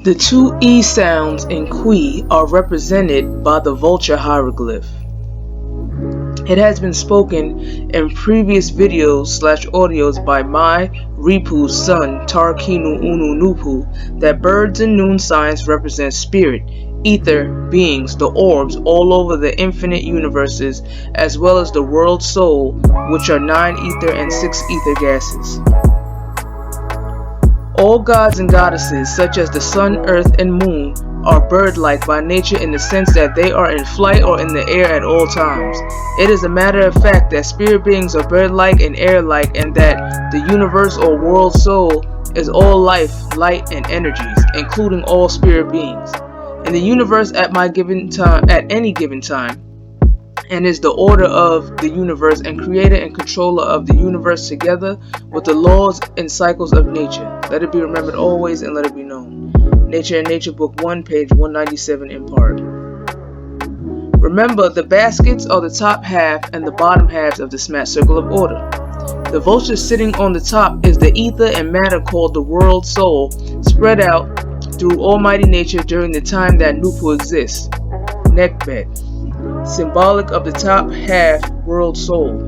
The two E sounds in que are represented by the vulture hieroglyph. It has been spoken in previous videos/audios by my Ripu's son Tarkinu Unu Nupu that birds in noon science represent spirit, ether, beings, the orbs all over the infinite universes, as well as the world soul, which are 9 ether and 6 ether gases. All gods and goddesses, such as the sun, earth, and moon, are bird-like by nature in the sense that they are in flight or in the air at all times. It is a matter of fact that spirit beings are bird-like and air-like, and that the universe or world soul is all life, light, and energies, including all spirit beings. In the universe at any given time, and is the order of the universe and creator and controller of the universe together with the laws and cycles of nature. Let it be remembered always and let it be known. Nature and Nature Book 1, page 197 in part. Remember, the baskets are the top half and the bottom halves of the smat circle of order. The vulture sitting on the top is the ether and matter called the world soul, spread out through almighty nature during the time that Nupu exists. Nekbet, symbolic of the top half world soul.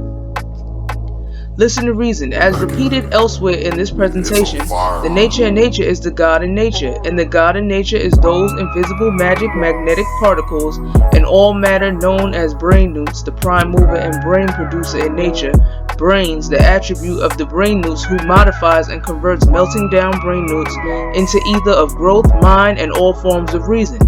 Listen to reason. As repeated elsewhere in this presentation, the nature in nature is the God in nature, and the God in nature is those invisible magic magnetic particles and all matter known as brain newts, the prime mover and brain producer in nature. Brains, the attribute of the brain newts, who modifies and converts melting down brain newts into ether of growth, mind, and all forms of reason.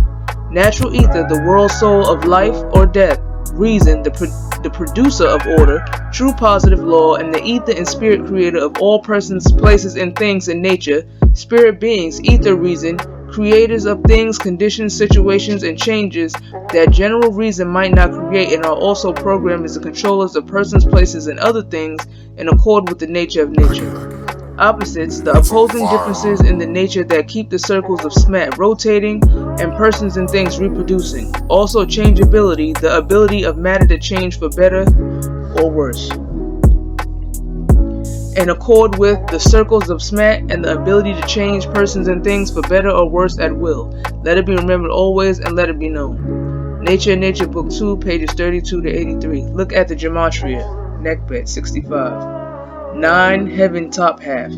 Natural ether, the world soul of life or death. Reason, the producer of order, true positive law, and the ether and spirit creator of all persons, places, and things in nature. Spirit beings, ether reason, creators of things, conditions, situations, and changes that general reason might not create, and are also programmed as the controllers of persons, places, and other things in accord with the nature of nature. Opposites, the opposing differences in the nature that keep the circles of smat rotating and persons and things reproducing. Also changeability, the ability of matter to change for better or worse. In accord with the circles of smat and the ability to change persons and things for better or worse at will. Let it be remembered always and let it be known. Nature and Nature Book 2, pages 32 to 83. Look at the gematria. Nekbet 65. 9 heaven top half.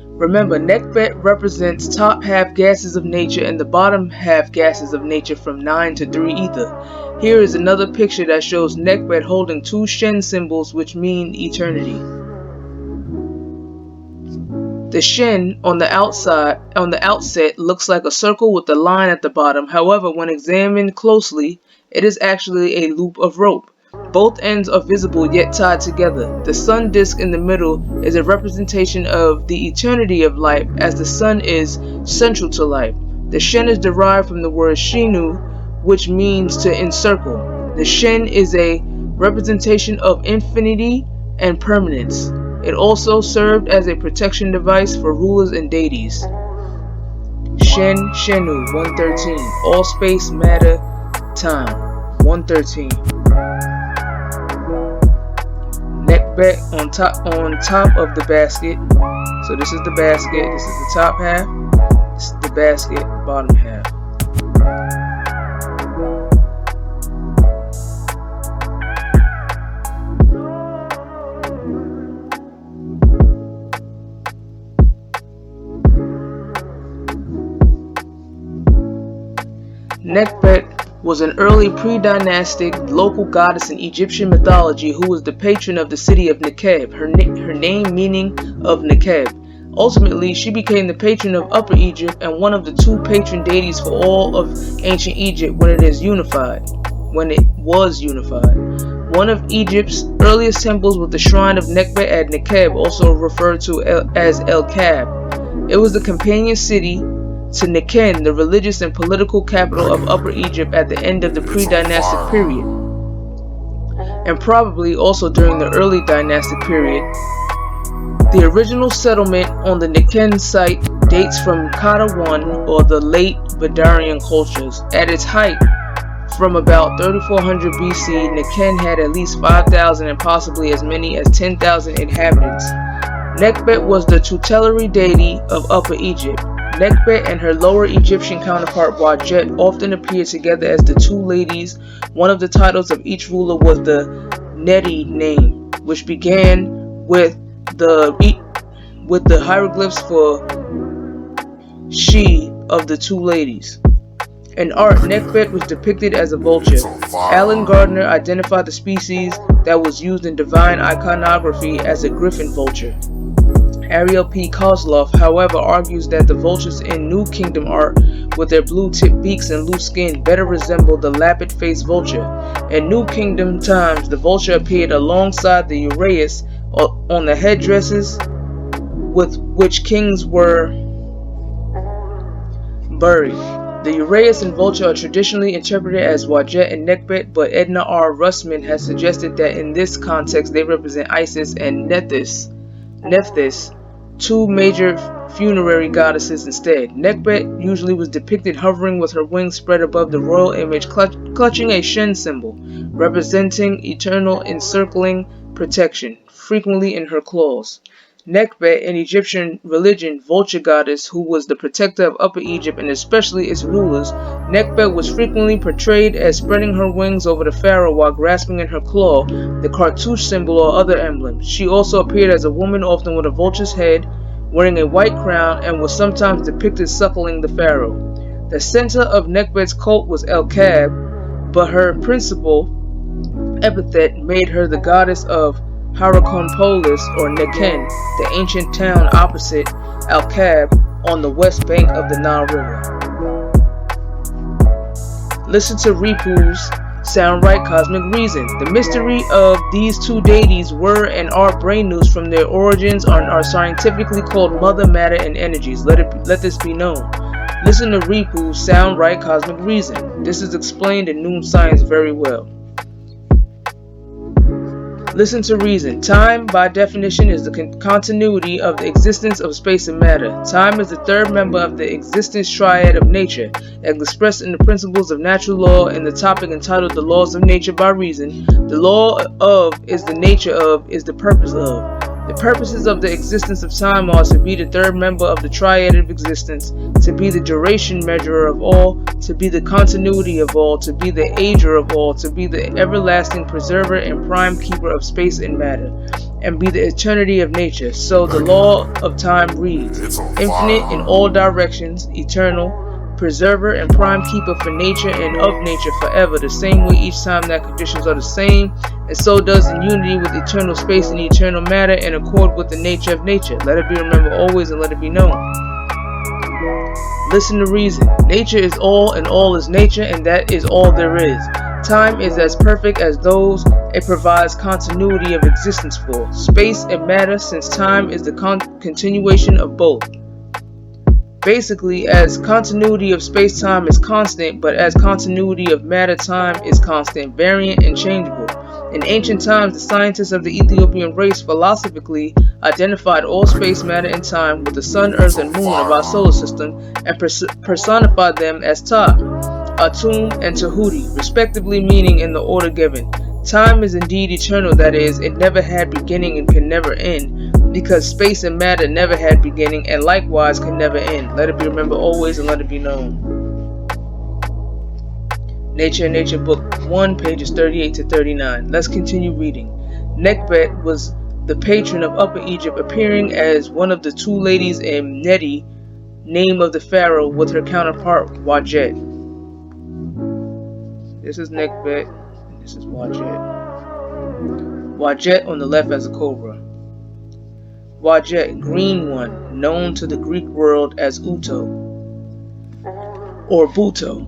Remember, Nekbet represents top half gases of nature and the bottom half gases of nature from 9 to 3 ether. Here is another picture that shows Nekbet holding 2 Shen symbols which mean eternity. The Shen on the outset looks like a circle with a line at the bottom. However, when examined closely, it is actually a loop of rope. Both ends are visible yet tied together. The sun disk in the middle is a representation of the eternity of life, as the sun is central to life. The Shen is derived from the word Shinu, which means to encircle. The Shen is a representation of infinity and permanence. It also served as a protection device for rulers and deities. Shen Shenu 113. All space, matter, time 113. Nekbet on top of the basket. So this is the basket, this is the top half, this is the basket, bottom half. Nekbet was an early pre-dynastic local goddess in Egyptian mythology who was the patron of the city of Nekeb, her name meaning of Nekeb. Ultimately, she became the patron of Upper Egypt and one of the 2 patron deities for all of ancient Egypt when it was unified. One of Egypt's earliest temples was the shrine of Nekbet at Nekeb, also referred to as El Kab. It was the companion city to Niken, the religious and political capital of Upper Egypt at the end of the pre-dynastic period, and probably also during the early dynastic period. The original settlement on the Niken site dates from Kata I or the late Badarian cultures. At its height, from about 3400 BC, Niken had at least 5,000 and possibly as many as 10,000 inhabitants. Nekhbet was the tutelary deity of Upper Egypt. Nekhbet and her Lower Egyptian counterpart Wadjet often appear together as the two ladies. One of the titles of each ruler was the Nedi name, which began with the hieroglyphs for she of the two ladies. In art, Nekhbet was depicted as a vulture. Alan Gardner identified the species that was used in divine iconography as a griffin vulture. Ariel P. Kozlov, however, argues that the vultures in New Kingdom art, with their blue-tipped beaks and loose skin, better resemble the lappet-faced vulture. In New Kingdom times, the vulture appeared alongside the uraeus on the headdresses with which kings were buried. The uraeus and vulture are traditionally interpreted as Wadjet and Nekhbet, but Edna R. Russman has suggested that in this context they represent Isis and Nephthys, two major funerary goddesses instead. Nekhbet usually was depicted hovering with her wings spread above the royal image, clutching a Shen symbol, representing eternal encircling protection, frequently in her claws. Nekhbet, in Egyptian religion, vulture goddess who was the protector of Upper Egypt and especially its rulers, Nekhbet was frequently portrayed as spreading her wings over the pharaoh while grasping in her claw the cartouche symbol or other emblems. She also appeared as a woman, often with a vulture's head, wearing a white crown, and was sometimes depicted suckling the pharaoh. The center of Nekhbet's cult was El Kab, but her principal epithet made her the goddess of Hierakonpolis or Nekhen, the ancient town opposite Al-Kab on the west bank of the Nile River. Listen to Ripou's Sound Right Cosmic Reason. The mystery of these two deities were and are brain news from their origins and are scientifically called mother, matter, and energies. Let this be known. Listen to Ripou's Sound Right Cosmic Reason. This is explained in Noone Science very well. Listen to reason. Time, by definition, is the continuity of the existence of space and matter. Time is the third member of the existence triad of nature, as expressed in the principles of natural law in the topic entitled The Laws of Nature by Reason. The law of is the nature of is the purpose of. The purposes of the existence of time are to be the third member of the triad of existence, to be the duration measurer of all, to be the continuity of all, to be the ager of all, to be the everlasting preserver and prime keeper of space and matter, and be the eternity of nature. So the law of time reads, infinite in all directions, eternal, preserver and prime keeper for nature and of nature forever, the same way each time that conditions are the same, and so does in unity with eternal space and eternal matter in accord with the nature of nature. Let it be remembered always and let it be known. Listen to reason. Nature is all and all is nature, and that is all there is. Time is as perfect as those it provides continuity of existence for. Space and matter, since time is the continuation of both. Basically, as continuity of space-time is constant, but as continuity of matter-time is constant, variant, and changeable. In ancient times, the scientists of the Ethiopian race philosophically identified all space, matter, and time with the sun, earth, and moon of our solar system and personified them as Ta, Atum, and Tahuti, respectively, meaning in the order given. Time is indeed eternal, that is, it never had beginning and can never end, because space and matter never had beginning and likewise can never end. Let it be remembered always and let it be known. Nature and Nature Book 1, pages 38 to 39. Let's continue reading. Nekhbet was the patron of Upper Egypt, appearing as one of the two ladies in Nedi, name of the pharaoh, with her counterpart Wadjet. This is Nekhbet, and this is Wadjet. Wadjet on the left as a cobra. Wadjet, green one, known to the Greek world as Uto or Buto.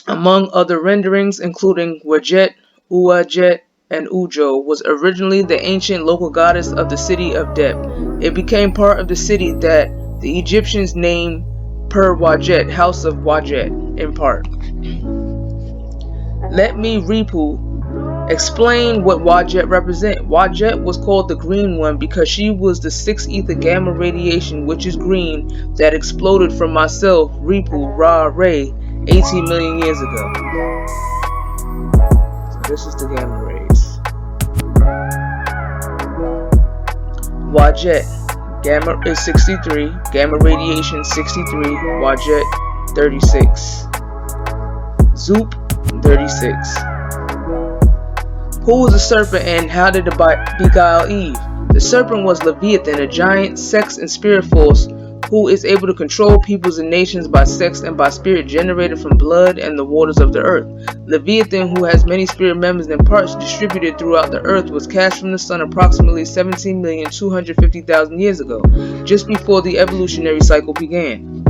Among other renderings, including Wadjet, Uajet, and Ujo, was originally the ancient local goddess of the city of Dep. It became part of the city that the Egyptians named Per Wadjet, House of Wadjet, in part. Let me explain what Wadjet represent. Wadjet was called the Green One because she was the 6th ether gamma radiation, which is green, that exploded from myself, Ripu, Ra, Ray, 18 million years ago. So this is the gamma rays. Wajet, gamma is 63, gamma radiation 63, Wajet 36. Zoop 36. Who was the serpent and how did it beguile Eve? The serpent was Leviathan, a giant sex and spirit force who is able to control peoples and nations by sex and by spirit generated from blood and the waters of the earth. Leviathan, who has many spirit members and parts distributed throughout the earth, was cast from the sun approximately 17,250,000 years ago, just before the evolutionary cycle began.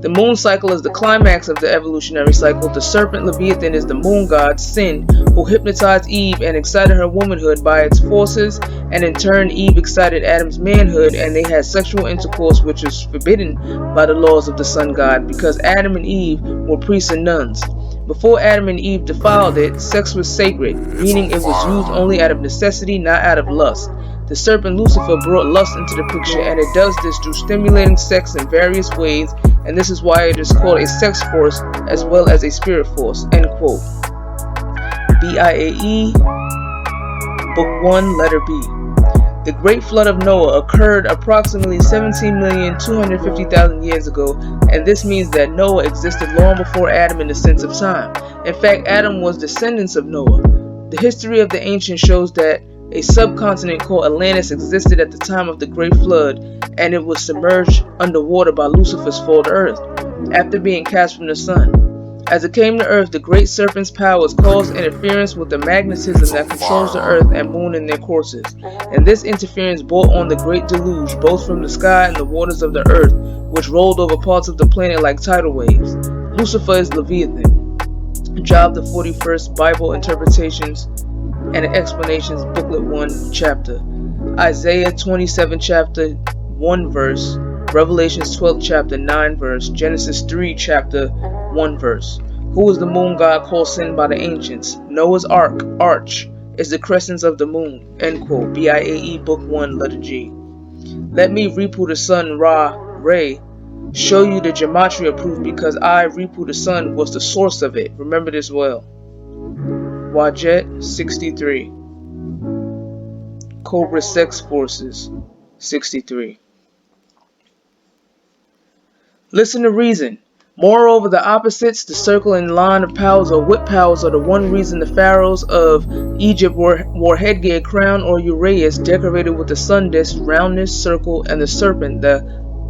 The moon cycle is the climax of the evolutionary cycle. The serpent Leviathan is the moon god, Sin, who hypnotized Eve and excited her womanhood by its forces, and in turn Eve excited Adam's manhood, and they had sexual intercourse, which was forbidden by the laws of the sun god, because Adam and Eve were priests and nuns. Before Adam and Eve defiled it, sex was sacred, meaning it was used only out of necessity, not out of lust. The serpent Lucifer brought lust into the picture, and it does this through stimulating sex in various ways, and this is why it is called a sex force as well as a spirit force. End quote. BIAE, Book 1, Letter B. The Great Flood of Noah occurred approximately 17,250,000 years ago, and this means that Noah existed long before Adam in the sense of time. In fact, Adam was descendants of Noah. The history of the ancients shows that a subcontinent called Atlantis existed at the time of the Great Flood, and it was submerged underwater by Lucifer's fall to earth, after being cast from the sun. As it came to earth, the great serpent's powers caused interference with the magnetism that controls the earth and moon in their courses, and this interference brought on the great deluge, both from the sky and the waters of the earth, which rolled over parts of the planet like tidal waves. Lucifer is Leviathan. Job the 41st, Bible Interpretations and Explanations, Booklet 1, Chapter. Isaiah 27, Chapter 1, Verse. Revelations 12, Chapter 9, Verse. Genesis 3, Chapter 1, Verse. Who is the moon god called Sin by the ancients? Noah's arch, is the crescent of the moon. End quote. BIAE, Book 1, Letter G. Let me, Ripu the sun, Re, show you the gematria proof, because I, Ripu the sun, was the source of it. Remember this well. Wajet 63. Cobra Sex Forces 63. Listen to reason. Moreover, the opposites, the circle and line of powers or whip powers, are the one reason the pharaohs of Egypt wore headgear, crown, or uraeus decorated with the sun disk, roundness, circle, and the serpent, the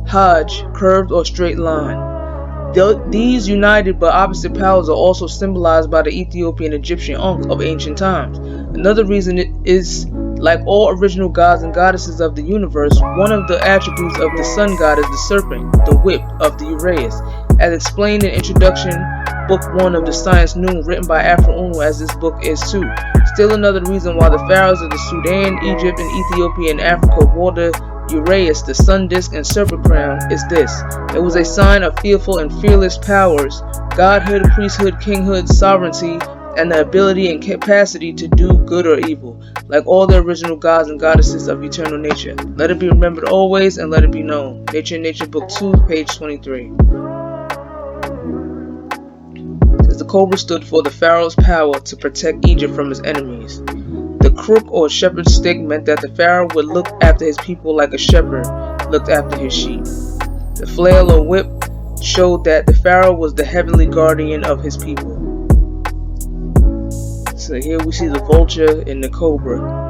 Hajj, curved or straight line. These united but opposite powers are also symbolized by the Ethiopian Egyptian Ankh of ancient times. Another reason is, like all original gods and goddesses of the universe, one of the attributes of the sun god is the serpent, the whip of the uraeus, as explained in Introduction, Book 1 of the Science Noone, written by Afro-Unu, as this book is too. Still another reason why the pharaohs of the Sudan, Egypt, and Ethiopia and Africa wore the uraeus, the sun disk, and serpent crown is this. It was a sign of fearful and fearless powers, godhood, priesthood, kinghood, sovereignty, and the ability and capacity to do good or evil, like all the original gods and goddesses of eternal nature. Let it be remembered always, and let it be known. Nature and Nature, Book 2, page 23. The cobra stood for the pharaoh's power to protect Egypt from his enemies. The crook or shepherd's stick meant that the pharaoh would look after his people like a shepherd looked after his sheep. The flail or whip showed that the pharaoh was the heavenly guardian of his people. So here we see the vulture and the cobra.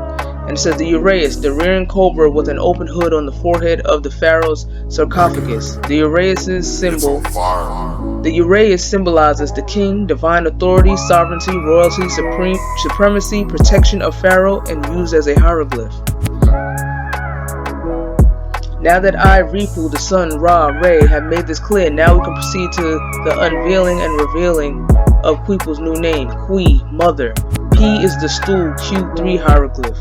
And it says the uraeus, the rearing cobra with an open hood on the forehead of the pharaoh's sarcophagus. The uraeus symbol. The uraeus symbolizes the king, divine authority, sovereignty, royalty, supremacy, protection of pharaoh, and used as a hieroglyph. Now that I, Ripu, the sun, Re, have made this clear, now we can proceed to the unveiling and revealing of queepoo's new name, Que, mother. P is the stool, Q3 hieroglyph.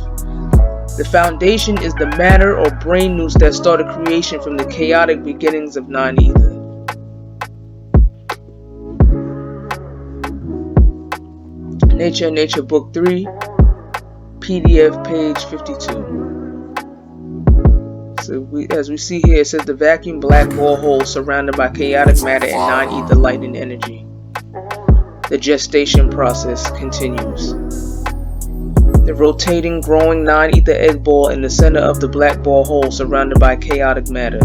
The foundation is the matter or brain noose that started creation from the chaotic beginnings of nine ether. Nature and Nature, Book 3, PDF, page 52. So as we see here, it says the vacuum black ball hole surrounded by chaotic matter and non-ether light and energy. The gestation process continues. the rotating, growing non-ether egg ball in the center of the black ball hole surrounded by chaotic matter.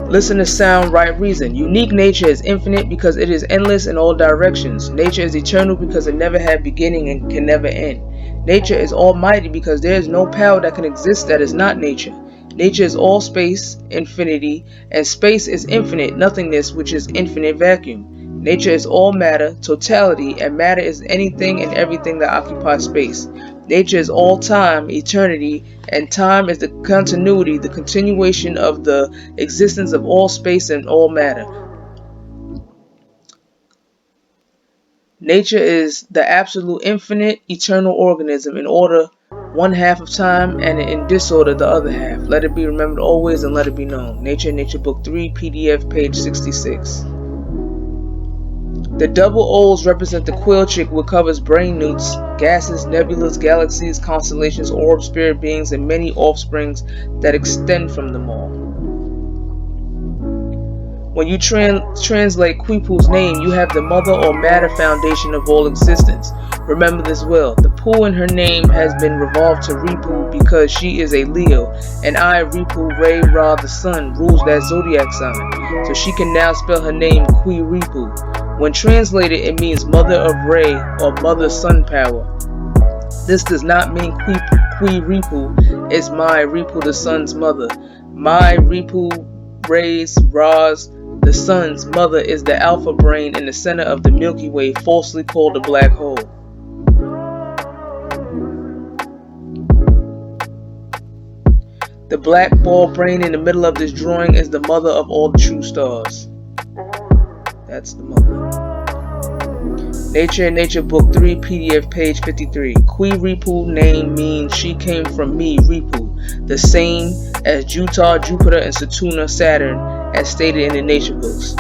Listen to sound, right reason. Unique nature is infinite because it is endless in all directions. Nature is eternal because it never had beginning and can never end. Nature is almighty because there is no power that can exist that is not nature. Nature is all space, infinity, and space is infinite nothingness, which is infinite vacuum. Nature is all matter, totality, and matter is anything and everything that occupies space. Nature is all time, eternity, and time is the continuity, the continuation of the existence of all space and all matter. Nature is the absolute infinite, eternal organism in order one half of time and in disorder the other half. Let it be remembered always and let it be known. Nature and Nature Book 3, PDF, page 66. The double O's represent the quill chick, which covers brain newts, gases, nebulas, galaxies, constellations, orbs, spirit beings, and many offsprings that extend from them all. When you translate queepoo's name, you have the mother or matter foundation of all existence. Remember this well. The poo in her name has been revolved to Ripu because she is a Leo, and I, Ripu Re Ra the sun, rules that zodiac sign. So she can now spell her name Qui Ripu. When translated, it means mother of Re or mother sun power. This does not mean Qui Ripu is my Ripu the sun's mother. My Ripu Re's Ra's the sun's mother is the alpha brain in the center of the Milky Way, falsely called a black hole. The black ball brain in the middle of this drawing is the mother of all the true stars. That's the mother. Nature and Nature Book 3, PDF, page 53. Qui Ripu name means she came from me, Ripu, the same as Jutar, Jupiter, and Saturn, Saturn, as stated in the nature books.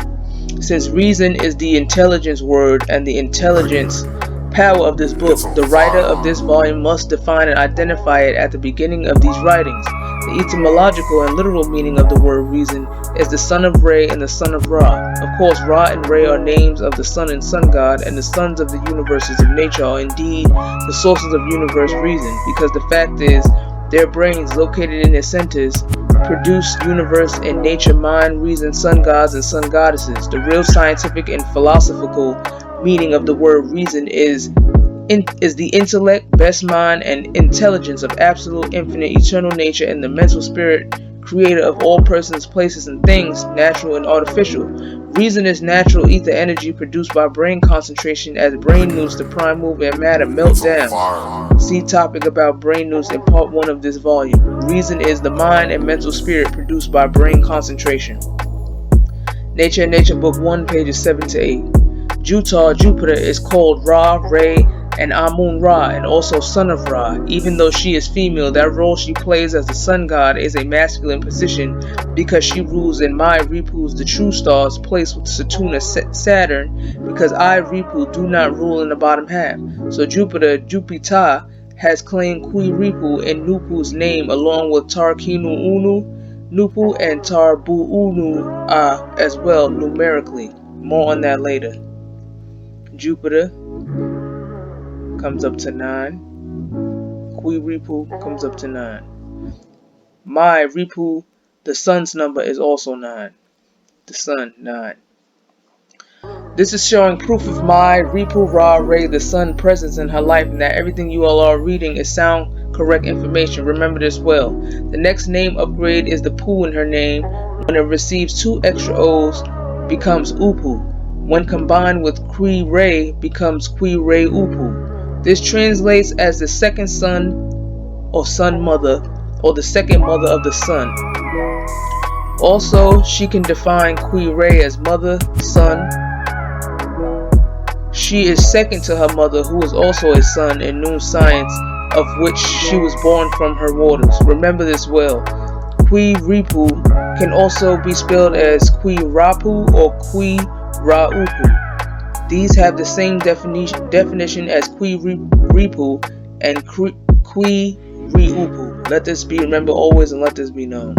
Since reason is the intelligence word and the intelligence power of this book, the writer of this volume must define and identify it at the beginning of these writings. The etymological and literal meaning of the word reason is the son of Re and the son of Ra. Of course, Ra and Re are names of the sun and sun god, and the sons of the universes of nature are indeed the sources of universe reason, because the fact is, their brains, located in their centers, produce universe and nature, mind, reason, sun gods, and sun goddesses. The real scientific and philosophical meaning of the word reason is the intellect, best mind, and intelligence of absolute, infinite, eternal nature and the mental spirit, creator of all persons, places, and things, natural and artificial. Reason is natural ether energy produced by brain concentration as brain newts, the prime mover and matter, melt down. See topic about brain newts in part 1 of this volume. Reason is the mind and mental spirit produced by brain concentration. Nature and Nature Book 1, pages 7 to 8. Jutar, Jupiter, is called Ra, Re, and Amun Ra, and also son of Ra. Even though she is female, that role she plays as the sun god is a masculine position because she rules in my Ripu's, the true stars, place with Saturn, Saturn, because I, Ripu, do not rule in the bottom half. So Jupiter, Jupiter, has claimed Qui Ripu in Nupu's name along with Tarkinu Unu, Nupu, and Tarbu Unu as well numerically. More on that later. Jupiter comes up to 9. Qui Ripu comes up to 9. My Ripu, the sun's number, is also 9. The sun, 9. This is showing proof of my Ripu Ra Re, the sun, presence in her life, and that everything you all are reading is sound, correct information. Remember this well. The next name upgrade is the Pu in her name. When it receives 2 extra O's, becomes Upu. When combined with Qui Re, becomes Qui Re Upu. This translates as the second son or sun mother, or the second mother of the sun. Also, she can define Qui Re as mother, son. She is second to her mother, who is also a sun in noone science, of which she was born from her waters. Remember this well. Qui Ripu can also be spelled as Qui Rapu or Qui Raupu. These have the same definition as Qui Ripu and Qui Riupu. Let this be remembered always and let this be known.